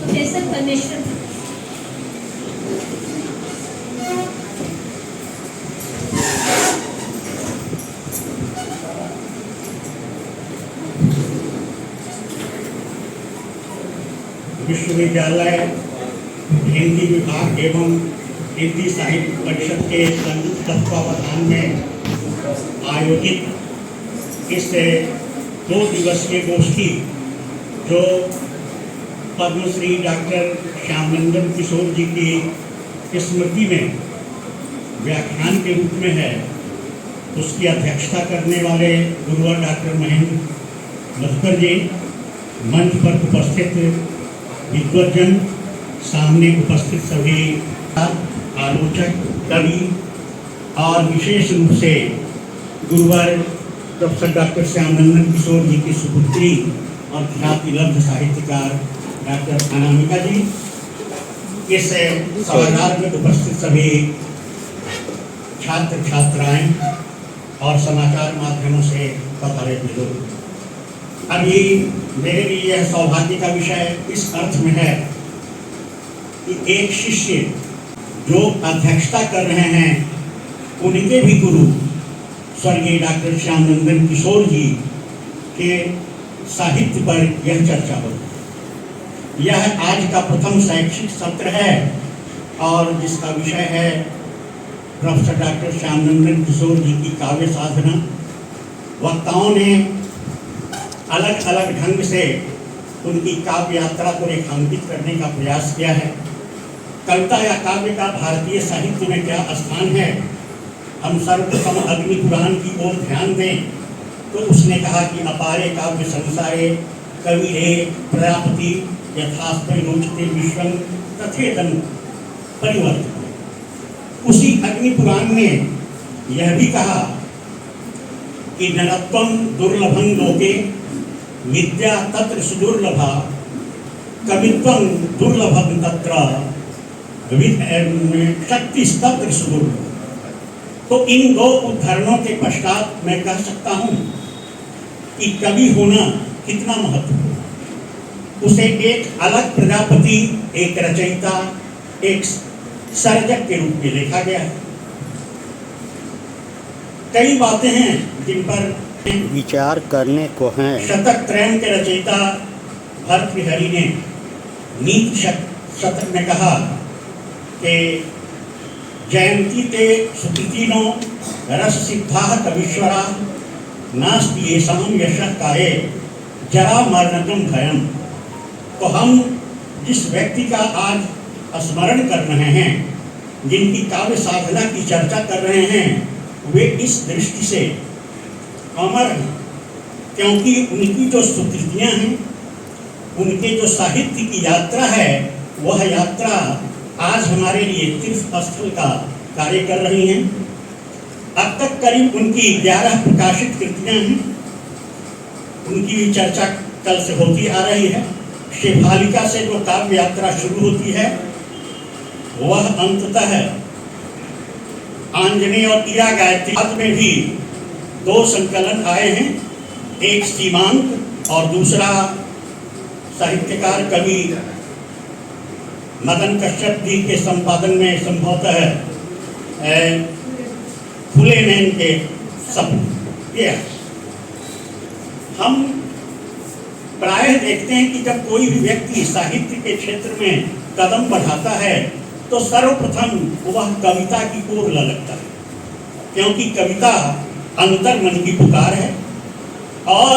Professor परमेश्वर विश्वविद्यालय हिंदी विभाग एवं हिंदी साहित्य परिषद के संयुक्त तत्वावधान में आयोजित इस 2 दिवसीय गोष्ठी जो पद्मश्री डॉक्टर श्यामनंदन किशोर जी की स्मृति में व्याख्यान के रूप में है, उसकी अध्यक्षता करने वाले गुरुवर डॉक्टर महेंद्र मधुकर जी, मंच पर उपस्थित विद्वजन, सामने उपस्थित सभी आलोचक, कवि और विशेष रूप से गुरुवर प्रोफेसर डॉक्टर श्यामनंदन किशोर जी की सुपुत्री और ख्याति लब्ध साहित्यकार डॉक्टर अनामिका जी, इस सभागार में उपस्थित सभी छात्र छात्राएं और समाचार माध्यमों से पधारे हुए लोग। अभी मेरे लिए यह सौभाग्य का विषय इस अर्थ में है कि एक शिष्य जो अध्यक्षता कर रहे हैं उनके भी गुरु स्वर्गीय डॉक्टर श्यामनंदन किशोर जी के साहित्य पर यह चर्चा हो। यह आज का प्रथम शैक्षिक सत्र है और जिसका विषय है प्रोफेसर डॉक्टर श्यामनंदन किशोर जी की काव्य साधना। वक्ताओं ने अलग अलग ढंग से उनकी काव्य यात्रा को रेखांकित करने का प्रयास किया है। कविता या काव्य का भारतीय साहित्य में क्या स्थान है, हम सर्वप्रथम अग्नि पुराण की ओर ध्यान दें तो उसने कहा कि अपारे काव्य संसारे कविरे प्रजापति यथास्ते रोचते विश्वं तथेतन परिवर्तित। उसी अग्नि पुराण ने यह भी कहा कि नरत्वं दुर्लभं लोके विद्या तत्र सुदुर्लभा कवित्वं दुर्लभं तत्र शक्ति तत्र सुदुर्लभा। तो इन 2 उदाहरणों के पश्चात मैं कह सकता हूँ कि कवि होना कितना महत्वपूर्ण है। उसे एक अलग प्रजापति, एक रचयिता, एक सर्जक के रूप में देखा गया है। कई बातें हैं जिन पर विचार करने को हैं। शतक त्रयम के रचयिता भर्तृहरि ने नीति शतक में कहा कि जयंती ते सुकृतिनो रस सिद्धा कवीश्वरा नास्ति येषां यशः काये जरा मरणकं भयम्। तो हम जिस व्यक्ति का आज स्मरण कर रहे हैं, जिनकी काव्य साधना की चर्चा कर रहे हैं, वे इस दृष्टि से अमर हैं क्योंकि उनकी जो सुकृतियाँ हैं, उनके जो साहित्य की यात्रा है, वह यात्रा आज हमारे लिए तीर्थ स्थल का कार्य कर रही हैं। अब तक करीब उनकी 11 प्रकाशित कृतियाँ हैं। उनकी भी चर्चा कल से होती आ रही है। शेफालिका से जो काव्य यात्रा शुरू होती है वह अंततः आंजनेय और इरा गायत्री में भी 2 संकलन आए हैं, एक सीमांत और दूसरा साहित्यकार कवि मदन कश्यप जी के संपादन में संभवतः फुले नैन के सपने। हम प्रायः देखते हैं कि जब कोई भी व्यक्ति साहित्य के क्षेत्र में कदम बढ़ाता है तो सर्वप्रथम वह कविता की ओर ललकता है, क्योंकि कविता अंतर्मन की पुकार है। और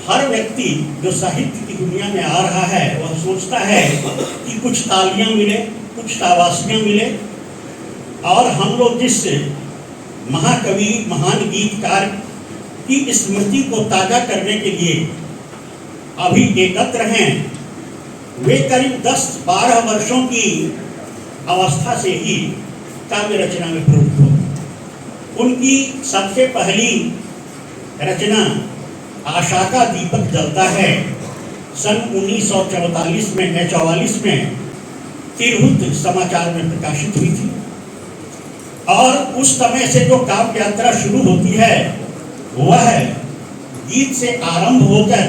हर व्यक्ति जो साहित्य की दुनिया में आ रहा है वह सोचता है कि कुछ तालियां मिले, कुछ शाबाशियां मिले, और हम लोग जिस महाकवि, महान गीतकार की स्मृति को ताजा करने के लिए अभी एकत्र हैं, वे करीब 10-12 वर्षों की अवस्था से ही काव्य रचना में प्रवृत्त हो। उनकी सबसे पहली रचना आशा का दीपक जलता है सन 1944 में 44 में तिरहुत समाचार में प्रकाशित हुई थी। और उस समय से जो काव्य यात्रा शुरू होती है वह गीत से आरंभ होकर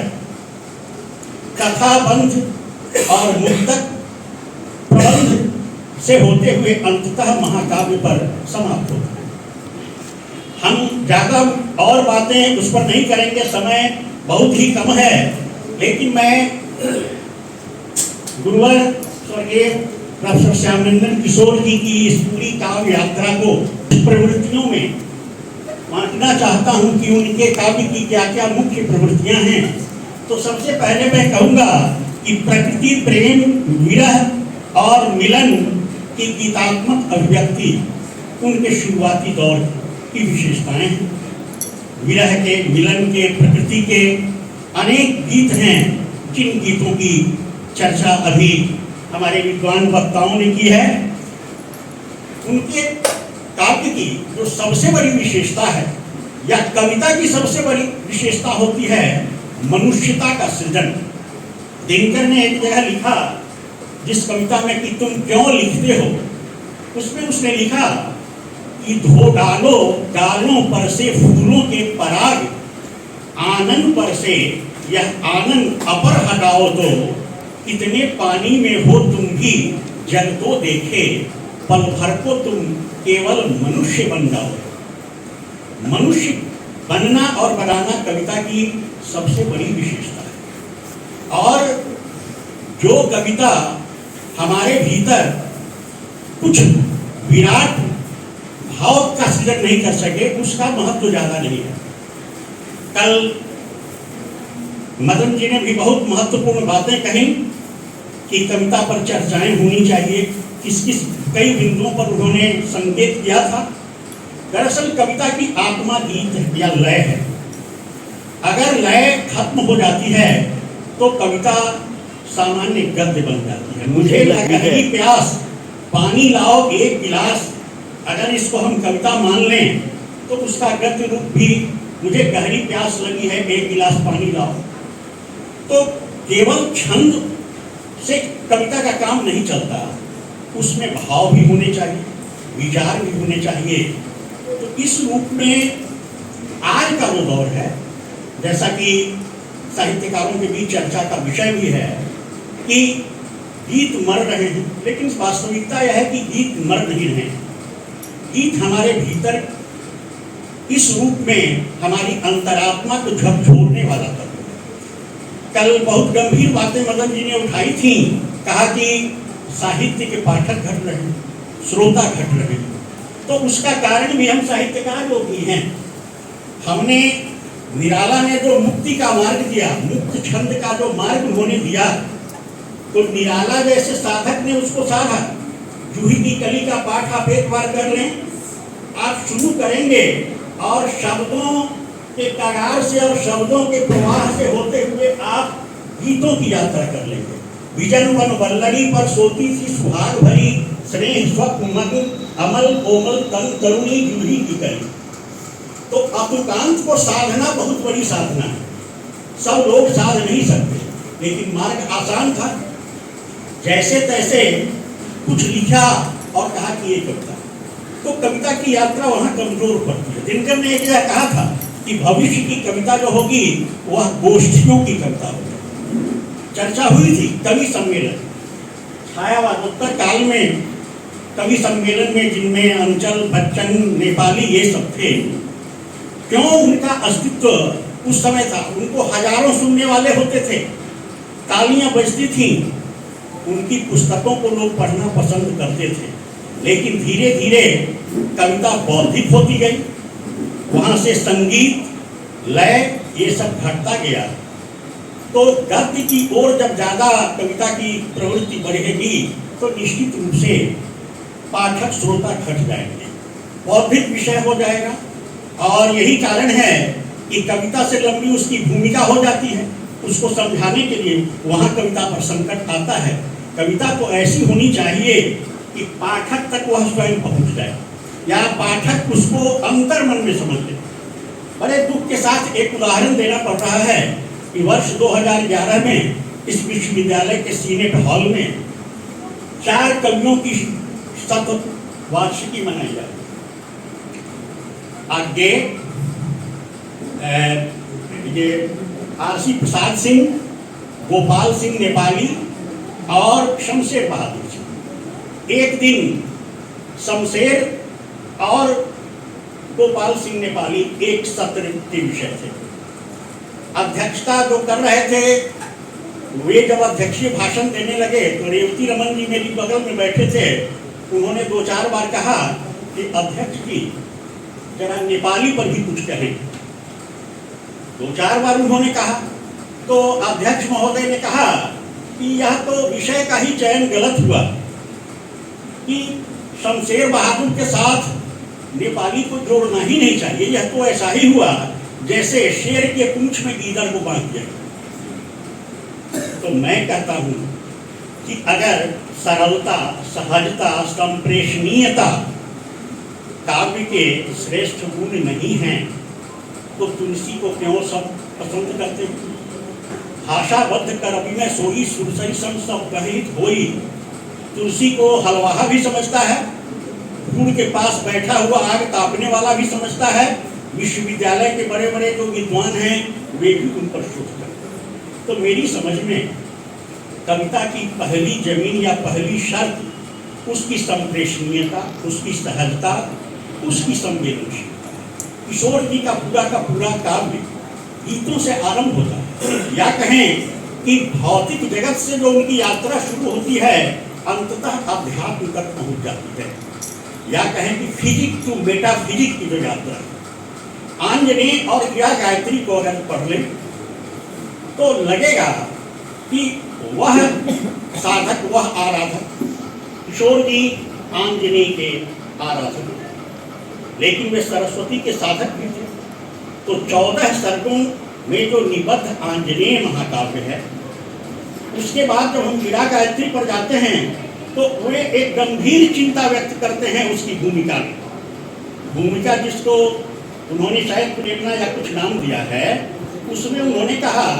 कथाबंध और मुक्तक प्रबंध से होते हुए अंततः महाकाव्य पर समाप्त होता है। हम ज्यादा और बातें उस पर नहीं करेंगे, समय बहुत ही कम है, लेकिन मैं गुरुवर स्वर्गीय प्रोफेसर श्यामनंदन किशोर जी की इस पूरी काव्य यात्रा को प्रवृत्तियों में बांटना चाहता हूं कि उनके काव्य की क्या क्या मुख्य प्रवृत्तियां हैं। तो सबसे पहले मैं कहूंगा कि प्रकृति, प्रेम, विरह और मिलन की गीतात्मक अभिव्यक्ति उनके शुरुआती दौर की विशेषताएं हैं। विरह के, मिलन के, प्रकृति के अनेक गीत हैं, जिन गीतों की चर्चा अभी हमारे विद्वान वक्ताओं ने की है। उनके काव्य की जो सबसे बड़ी विशेषता है या कविता की सबसे बड़ी विशेषता होती है मनुष्यता का सृजन। दिनकर ने एक जगह लिखा जिस कविता में कि तुम क्यों लिखते हो, उसमें उसने लिखा कि धो डालो डालों पर से फूलों के पराग, आनंद पर से यह आनंद अपर हटाओ तो, कितने पानी में हो तुम भी जग तो देखे, पल भर को तुम केवल मनुष्य बन जाओ। मनुष्य बनना और बनाना कविता की सबसे बड़ी विशेषता है। और जो कविता हमारे भीतर कुछ विराट भाव का सृजन नहीं कर सके, उसका महत्व ज्यादा नहीं है। कल मदन जी ने भी बहुत महत्वपूर्ण बातें कही कि कविता पर चर्चाएं होनी चाहिए। किस किस कई बिंदुओं पर उन्होंने संकेत किया था। दरअसल कविता की आत्मा गीत या लय है। अगर लय खत्म हो जाती है तो कविता सामान्य गद्य बन जाती है। मुझे गहरी प्यास, पानी लाओ एक गिलास, अगर इसको हम कविता मान लें तो उसका गद्य रूप भी मुझे गहरी प्यास लगी है, एक गिलास पानी लाओ। तो केवल छंद से कविता का काम नहीं चलता, उसमें भाव भी होने चाहिए, विचार भी होने चाहिए। तो इस रूप में आज का वो दौर है, जैसा कि साहित्यकारों के बीच चर्चा का विषय भी है कि गीत मर रहे हैं, लेकिन वास्तविकता यह है कि गीत मर नहीं रहे। गीत हमारे भीतर इस रूप में हमारी अंतरात्मा को झकझोरने वाला तत्व है। कल बहुत गंभीर बातें मदन जी ने उठाई थी, कहा कि साहित्य के पाठक घट रहे हैं, श्रोता घट रहे हैं। तो उसका कारण भी हम साहित्यकार लोग ही हैं। हमने निराला ने जो मुक्ति का मार्ग दिया, मुक्त छंद का जो मार्ग उन्होंने दिया, तो निराला जैसे साधक ने उसको साधा। जूही की कली का पाठ आप एक बार कर लें, आप शुरू करेंगे और शब्दों के कगार से और शब्दों के प्रवाह से होते हुए आप गीतों की यात्रा कर लेंगे। विजन वन वल्लरी पर सोती सी सुहाग भरी, स्नेह स्वप्न मग्न अमल कोमल तन तरुणी जूही की कली। तो अतुकांत को साधना बहुत बड़ी साधना है, सब लोग साध नहीं सकते, लेकिन मार्ग आसान था। जैसे तैसे कुछ लिखा और कहा कि ये कविता, तो कविता की यात्रा वहां कमजोर पड़ती है। दिनकर ने एक जगह कहा था कि भविष्य की कविता जो होगी वह गोष्ठियों की कविता होगी। चर्चा हुई थी कवि सम्मेलन, छायावादोत्तर काल में कवि सम्मेलन में, जिनमें अंचल, बच्चन, नेपाली ये सब थे। क्यों उनका अस्तित्व उस समय था? उनको हजारों सुनने वाले होते थे, तालियां बजती थी, उनकी पुस्तकों को लोग पढ़ना पसंद करते थे। लेकिन धीरे धीरे कविता बौद्धिक होती गई, वहां से संगीत, लय ये सब घटता गया। तो गद्य की ओर जब ज्यादा कविता की प्रवृत्ति बढ़ेगी तो निश्चित रूप से पाठक श्रोता घट जाएंगे, बौद्धिक विषय हो जाएगा। और यही कारण है कि कविता से लंबी उसकी भूमिका हो जाती है। उसको समझाने के लिए वहां कविता पर संकट आता है। कविता तो ऐसी होनी चाहिए कि पाठक तक वह स्वयं पहुंच जाए, या पाठक उसको अंतर मन में समझ ले। बड़े दुख के साथ एक उदाहरण देना पड़ रहा है कि वर्ष 2011 में इस विश्वविद्यालय के सीनेट हॉल में 4 कवियों की शतवार्षिकी मनाई जाती। आगे ये आरसी प्रसाद सिंह, गोपाल सिंह नेपाली और शमशेर बहादुर सिंह। एक दिन शमशेर और गोपाल सिंह नेपाली एक सत्र के विषय थे। अध्यक्षता जो कर रहे थे, वे जब अध्यक्षीय भाषण देने लगे तो रेवती रमन जी मेरी बगल में बैठे थे। उन्होंने 2-4 बार कहा कि अध्यक्ष जी जरा नेपाली पर भी कुछ कहें। 2-4 बार उन्होंने कहा तो अध्यक्ष महोदय ने कहा कि यह तो विषय का ही चयन गलत हुआ कि शमशेर बहादुर के साथ नेपाली को जोड़ना ही नहीं चाहिए। यह तो ऐसा ही हुआ जैसे शेर के पूंछ में गीदड़ को बांध दिया। तो मैं कहता हूं कि अगर सरलता, सहजता, संप्रेषणीयता काव्य के श्रेष्ठ गुण नहीं हैं तो तुलसी को क्यों सब पसंद करते हैं? भाषाबद्ध कर अभिनय सोई सुरसई सम सब कहित होई। तुलसी को हलवाहा भी समझता है, गुड़ के पास बैठा हुआ आग तापने वाला भी समझता है, विश्वविद्यालय के बड़े बड़े जो विद्वान हैं वे भी उन पर शोध करते हैं। तो मेरी समझ में कविता की पहली जमीन या पहली शर्त उसकी संप्रेषणीयता, उसकी सहजता, उसकी संवेदनशीलता। किशोर जी का पूरा काव्य गीतों से आरंभ होता है, या कहें कि भौतिक जगत से जो उनकी यात्रा शुरू होती है अंततः अध्यात्म तक पहुंच जाती है, या कहें कि फिजिक टू मेटाफिजिक की जो यात्रा है। आंजनेय और क्रिया गायत्री को अगर पढ़ लें तो लगेगा कि वह साधक, वह आराधक। किशोर जी आंजनेय के आराधक, लेकिन वे सरस्वती के साधक भी थे। तो 14 सर्गों में जो निबद्ध आंजनेय महाकाव्य है, उसके बाद जब हम क्रिया गायत्री पर जाते हैं तो वे एक गंभीर चिंता व्यक्त करते हैं उसकी भूमिका में। भूमिका जिसको उन्होंने शायद प्रेरणा या कुछ नाम दिया है, उसमें उन्होंने कहा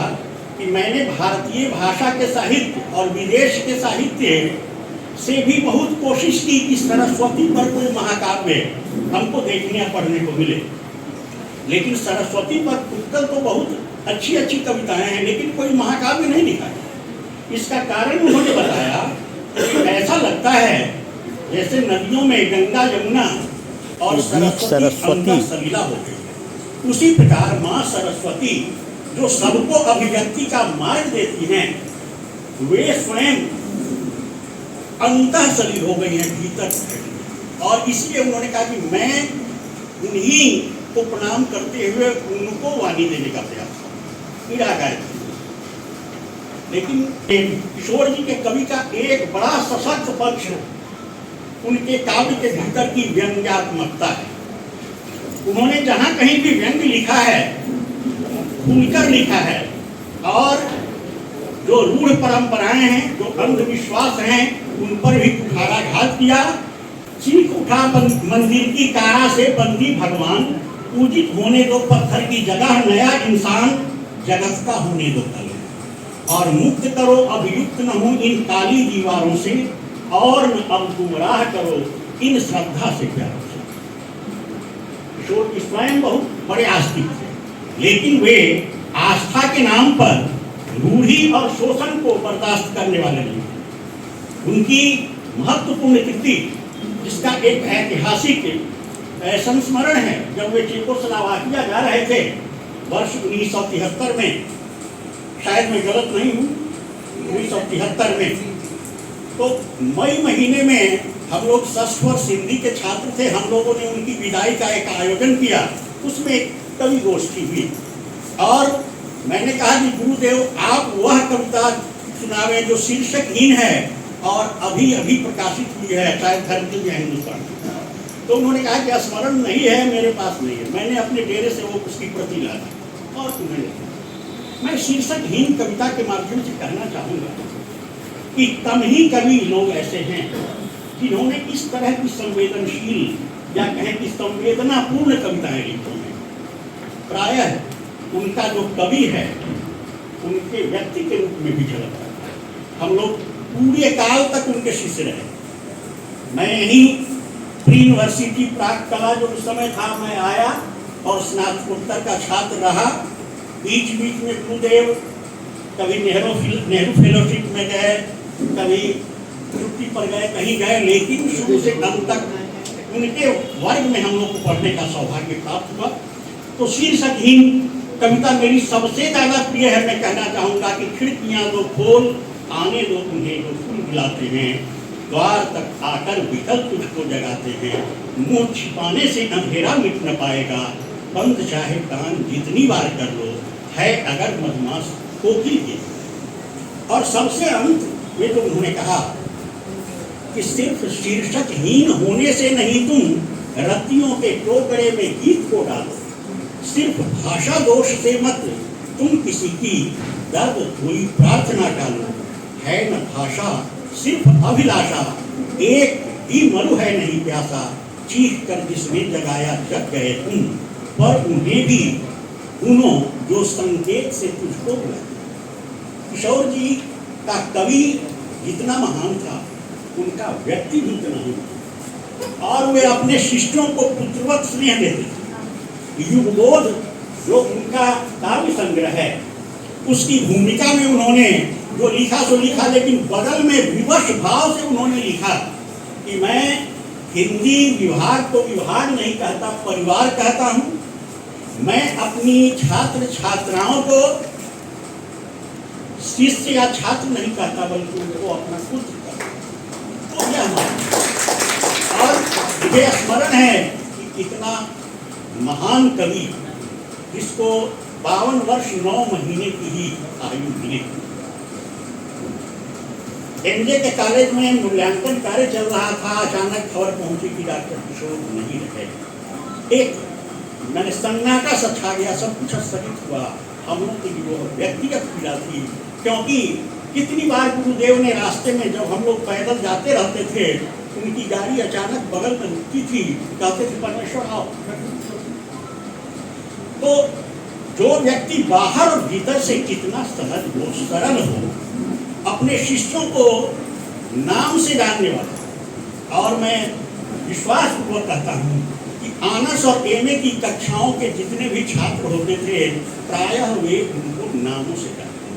कि मैंने भारतीय भाषा के साहित्य और विदेश के साहित्य से भी बहुत कोशिश की कि सरस्वती पर कोई महाकाव्य हमको देखने या पढ़ने को मिले, लेकिन सरस्वती पर उत्तर तो बहुत अच्छी अच्छी कविताएं हैं लेकिन कोई महाकाव्य नहीं लिखा है। इसका कारण उन्होंने बताया कि ऐसा लगता है जैसे नदियों में गंगा, यमुना और सरस्वती सलीला हो गई। उसी प्रकार माँ सरस्वती जो सबको अभिव्यक्ति का मार्ग देती हैं, वे स्वयं अंतः सलील हो गई हैं भीतर। और इसलिए उन्होंने कहा कि मैं उन्हीं को प्रणाम करते हुए उनको वाणी देने का प्रयास किया गया। लेकिन किशोर जी के कवि का एक बड़ा सशक्त पक्ष उनके काव्य के भीतर की व्यंग्यात्मकता है। उन्होंने जहां कहीं भी व्यंग लिखा है, खुलकर लिखा है, और जो रूढ़ परंपराएं हैं, जो अंधविश्वास हैं, उन पर भी कुठाराघात किया। चीख उठा मंदिर की कारा से बंदी भगवान, पूजित होने दो पत्थर की जगह, नया इंसान जगत का होने दो तले, और मुक्त करो अभियुक्त न हो इन काली दीवारों से, और न अब गुमराह करो इन श्रद्धा से प्यारों से। किशोर जी स्वयं बहुत बड़े आस्तिक थे, लेकिन वे आस्था के नाम पर रूढ़ी और शोषण को बर्दाश्त करने वाले नहीं थे। उनकी महत्वपूर्ण कृति, जिसका एक ऐतिहासिक संस्मरण है, जब वे चेकोस्लोवाकिया जा रहे थे वर्ष 1973 में, शायद मैं गलत नहीं हूँ, 1973 में, तो मई महीने में हम लोग षष्ठ वर्ष हिंदी के छात्र थे। हम लोगों ने उनकी विदाई का एक आयोजन किया, उसमें एक कवि गोष्ठी हुई, और मैंने कहा कि गुरुदेव आप वह कविता सुनावे जो शीर्षकहीन है और अभी अभी प्रकाशित हुई है, शायद धरती या हिंदुस्तान। तो उन्होंने कहा कि स्मरण नहीं है, मेरे पास नहीं है। मैंने अपने डेरे से वो उसकी प्रति ला दी और तुम्हें मैं शीर्षकहीन कविता के माध्यम से कहना चाहूँगा कि कम ही कवि लोग ऐसे हैं जिन्होंने इस तरह की संवेदनशील या कहें कि संवेदनापूर्ण कविताएं लिखी हैं। प्रायः उनका जो कवि है उनके व्यक्ति के रूप में भी झलकता है। हम लोग पूरे काल तक उनके शिष्य रहे। मैं यहीं प्री यूनिवर्सिटी प्राक कला जो उस समय था, मैं आया और स्नातकोत्तर का छात्र रहा, बीच बीच में गुरुदेव कभी नेहरू फेलोशिप में गए, कभी छुट्टी पर गए, कहीं गए, लेकिन शुरू से अंत तक उनके वर्ग में हम लोग को पढ़ने का सौभाग्य प्राप्त हुआ। तो शीर्षकहीन कविता मेरी सबसे ज्यादा प्रिय है। मैं कहना चाहूंगा कि खिड़कियां दो खोल, आने दो उन्हें जो फूल मिलाते हैं, द्वार तक आकर विकल तुझको जगाते हैं, मुंह छिपाने से अंधेरा मिट न पाएगा, बंद चाहे कान जितनी बार कर लो, है अगर मधुमास कोकिल के। और सबसे अंत में तो उन्होंने कहा कि सिर्फ शीर्षकहीन होने से नहीं तुम रत्तियों के टोकरे में गीत को डालो, सिर्फ भाषा दोष से मत तुम किसी की दर्द हुई प्रार्थना डालो, है न भाषा सिर्फ अभिलाषा, एक भी मरु है नहीं प्यासा, चीख कर जिसने जगाया जग गए तुम, पर उन्हें भी उनो जो संकेत से तुझको बुलाए। किशोर जी का कवि जितना महान था, उनका व्यक्ति भी उतना ही, और वे अपने शिष्यों को पुत्रवत स्नेह देते थे। युगबोध जो उनका काव्य संग्रह है, उसकी भूमिका में उन्होंने जो लिखा सो लिखा, लेकिन बगल में विवश भाव से उन्होंने लिखा कि मैं हिंदी विभाग को विभाग नहीं कहता, परिवार कहता हूँ। मैं अपनी छात्र छात्राओं को शिष्य या छात्र नहीं कहता, बल्कि उनको अपना पुत्र कहता। तो यह और मुझे स्मरण है कि इतना महान कवि, जिसको 52 वर्ष 9 महीने की ही आयु मिली, एमजे के कॉलेज में मूल्यांकन कार्य चल रहा था, अचानक खबर पहुंची कि डॉक्टर किशोर नहीं रहे। एक मैंने सन्नाटा सा छा गया, सब कुछ स्थगित हुआ। हम लोग की वो व्यक्तिगत पीड़ा थी, क्योंकि कितनी बार गुरुदेव ने रास्ते में जब हम लोग पैदल जाते रहते थे, उनकी गाड़ी अचानक बगल में रुकती थी, कहते थे परमेश्वर आओ। तो जो व्यक्ति बाहर और भीतर से कितना सहज हो, सरल हो, अपने शिष्यों को नाम से जानने वाला, और मैं विश्वास पूर्वक कहता हूँ कि आनर्स और एमए की कक्षाओं के जितने भी छात्र होते थे, प्रायः वे उनको नामों से जानते थे।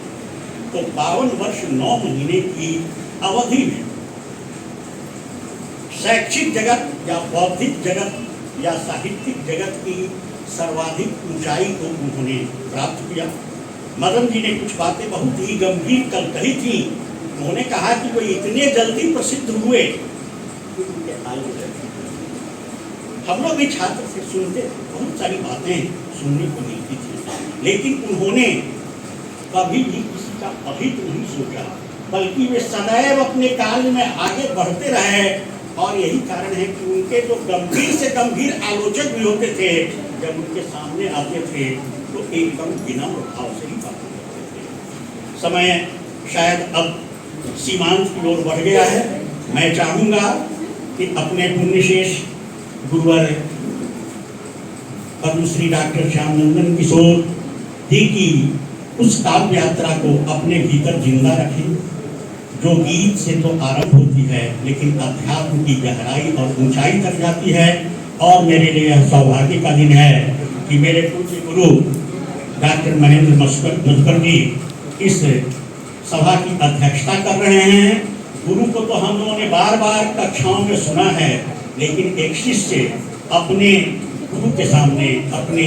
तो 52 वर्ष 9 महीने की अवधि में शैक्षिक जगत या बौद्धिक जगत या साहित्यिक जगत की सर्वाधिक ऊंचाई को उन्होंने प्राप्त किया। मदन जी ने कुछ बातें बहुत ही गंभीर कल कही थी। उन्होंने कहा कि वे इतने जल्दी प्रसिद्ध हुए कि उनके आयु रहे। हम लोग भी छात्र से सुनते, बहुत सारी बातें सुनने को मिलती थी, लेकिन उन्होंने कभी भी किसी का अहित नहीं सोचा, बल्कि वे सदैव अपने कार्य में आगे बढ़ते रहे। और यही कारण है कि उनके जो गंभीर से गंभीर आलोचक भी होते थे, जब उनके सामने आते थे तो एकदम विनम्र भाव से ही बातें करते थे। समय शायद अब सीमांत की ओर बढ़ गया है। मैं चाहूँगा कि अपने पुण्यशेष गुरुवर पद्मश्री डॉक्टर श्यामनंदन किशोर जी की उस काव्य यात्रा को अपने भीतर जिंदा रखें, जो गीत से तो आरंभ होती है, लेकिन अध्यात्म की गहराई और ऊंचाई तक जाती है। और मेरे लिए यह सौभाग्य का दिन है कि मेरे पूज्य गुरु डॉक्टर महेंद्र मधुकर जी इस सभा की अध्यक्षता कर रहे हैं। गुरु को तो हम लोगों ने बार बार कक्षाओं में सुना है, लेकिन एक शिष्य अपने गुरु के सामने अपने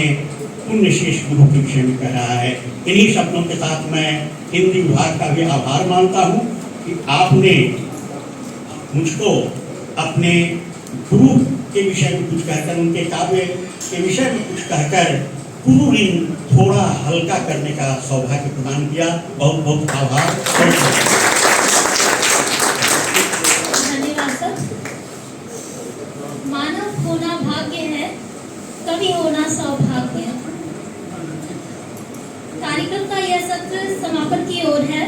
पुण्यशेष गुरु के विषय में कह रहा है। इन्हीं शब्दों के साथ मैं हिंदी विभाग का भी आभार मानता हूँ कि आपने मुझको अपने गुरु के विषय में कुछ कहकर, उनके काव्य के विषय में कुछ कहकर गुरु ऋण थोड़ा हल्का करने का सौभाग्य प्रदान किया। बहुत बहुत आभार। धन्यवाद सर। मानव होना भाग्य है, कवि होना सौभाग्य। कार्यक्रम का यह सत्र समापन की ओर है।